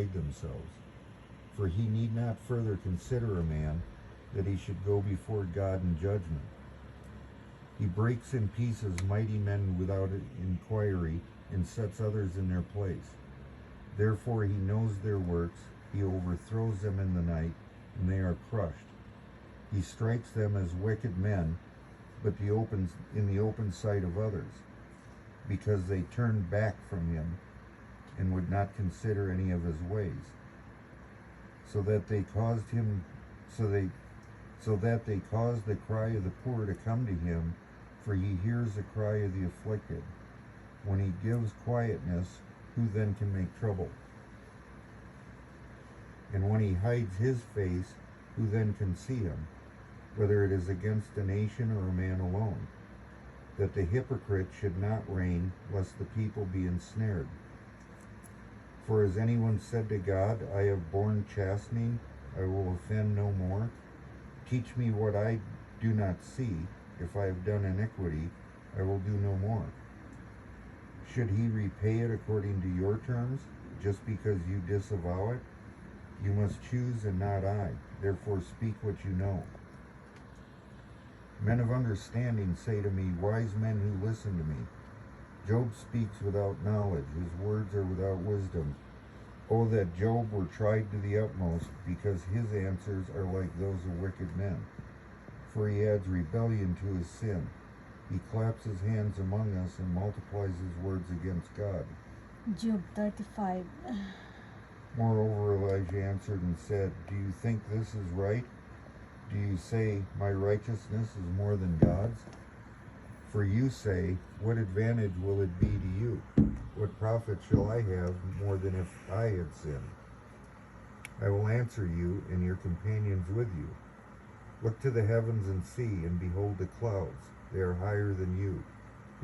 hide themselves. For he need not further consider a man, that he should go before God in judgment. He breaks in pieces mighty men without inquiry, and sets others in their place. Therefore he knows their works, he overthrows them in the night, and they are crushed. He strikes them as wicked men, but in the open sight of others, because they turned back from him, and would not consider any of his ways. So that they caused the cry of the poor to come to him, for he hears the cry of the afflicted. When he gives quietness, who then can make trouble? And when he hides his face, who then can see him, whether it is against a nation or a man alone? That the hypocrite should not reign, lest the people be ensnared. For has anyone said to God, I have borne chastening, I will offend no more? Teach me what I do not see. If I have done iniquity, I will do no more. Should he repay it according to your terms, just because you disavow it? You must choose and not I. Therefore speak what you know. Men of understanding say to me, wise men who listen to me. Job speaks without knowledge, his words are without wisdom. Oh, that Job were tried to the utmost, because his answers are like those of wicked men. For he adds rebellion to his sin. He claps his hands among us and multiplies his words against God. Job 35. Moreover, Elijah answered and said, do you think this is right? Do you say, my righteousness is more than God's? For you say, what advantage will it be to you? What profit shall I have more than if I had sinned? I will answer you and your companions with you. Look to the heavens and see, and behold the clouds. They are higher than you.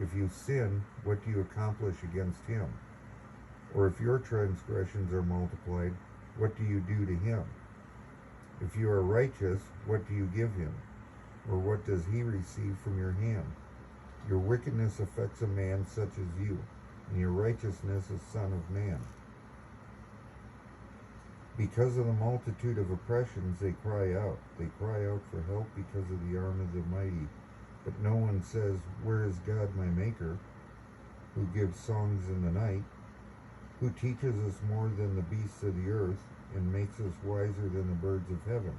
If you sin, what do you accomplish against him? Or if your transgressions are multiplied, what do you do to him? If you are righteous, what do you give him? Or what does he receive from your hand? Your wickedness affects a man such as you, and your righteousness a son of man. Because of the multitude of oppressions they cry out. They cry out for help because of the arm of the mighty. But no one says, where is God my maker, who gives songs in the night, who teaches us more than the beasts of the earth, and makes us wiser than the birds of heaven?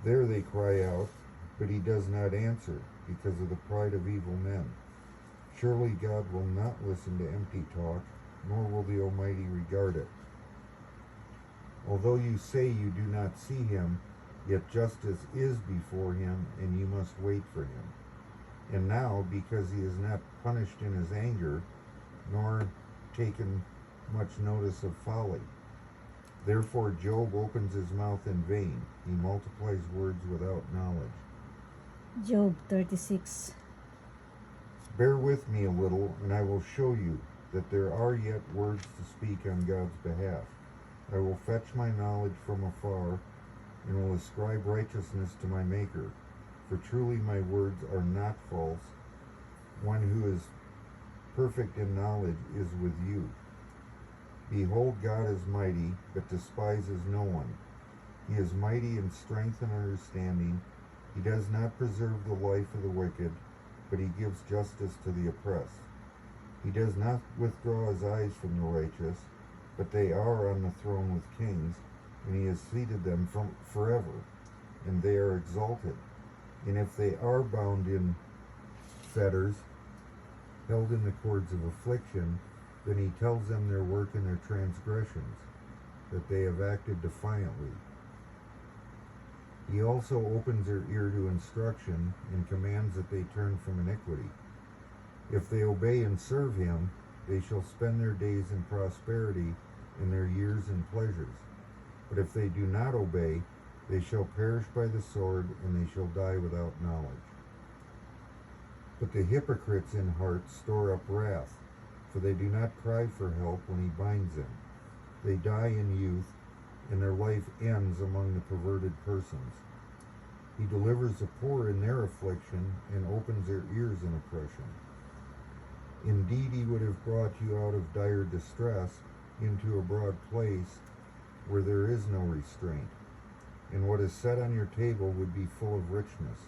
There they cry out, but he does not answer, because of the pride of evil men. Surely God will not listen to empty talk, nor will the Almighty regard it. Although you say you do not see him, yet justice is before him, and you must wait for him. And now, because he is not punished in his anger, nor taken much notice of folly. Therefore Job opens his mouth in vain. He multiplies words without knowledge. Job 36. Bear with me a little, and I will show you that there are yet words to speak on God's behalf. I will fetch my knowledge from afar, and will ascribe righteousness to my Maker. For truly my words are not false. One who is perfect in knowledge is with you. Behold, God is mighty, but despises no one. He is mighty in strength and understanding. He does not preserve the life of the wicked, but he gives justice to the oppressed. He does not withdraw his eyes from the righteous, but they are on the throne with kings, and he has seated them from forever, and they are exalted. And if they are bound in fetters, held in the cords of affliction, then he tells them their work and their transgressions, that they have acted defiantly. He also opens their ear to instruction, and commands that they turn from iniquity. If they obey and serve him, they shall spend their days in prosperity, and their years in pleasures. But if they do not obey, they shall perish by the sword, and they shall die without knowledge. But the hypocrites in heart store up wrath, for they do not cry for help when he binds them. They die in youth, and their life ends among the perverted persons. He delivers the poor in their affliction, and opens their ears in oppression. Indeed, he would have brought you out of dire distress. into a broad place where there is no restraint, and what is set on your table would be full of richness.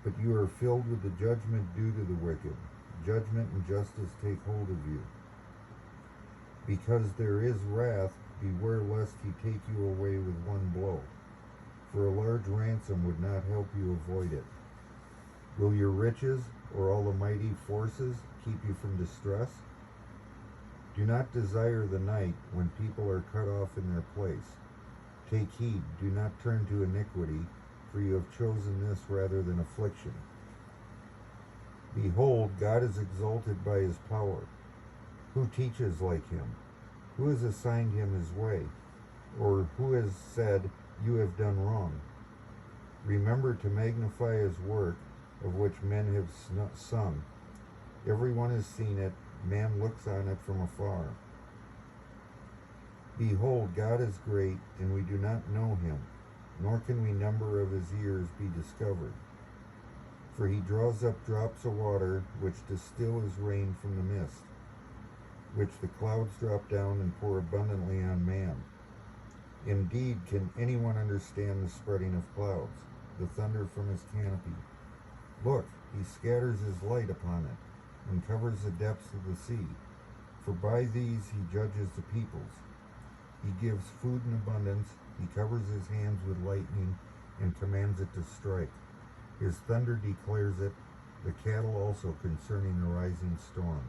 But you are filled with the judgment due to the wicked. Judgment and justice take hold of you. Because there is wrath, beware lest he take you away with one blow, for a large ransom would not help you avoid it. Will your riches or all the mighty forces keep you from distress? Do not desire the night when people are cut off in their place. Take heed, do not turn to iniquity, for you have chosen this rather than affliction. Behold, God is exalted by his power. Who teaches like him? Who has assigned him his way? Or who has said, you have done wrong? Remember to magnify his work, of which men have sung. Everyone has seen it, man looks on it from afar. Behold, God is great, and we do not know him, nor can we number of his years be discovered. For he draws up drops of water, which distill as rain from the mist, which the clouds drop down and pour abundantly on man. Indeed, can anyone understand the spreading of clouds, the thunder from his canopy? Look, he scatters his light upon it, and covers the depths of the sea. For by these he judges the peoples. He gives food in abundance, he covers his hands with lightning, and commands it to strike. His thunder declares it, the cattle also concerning the rising storm.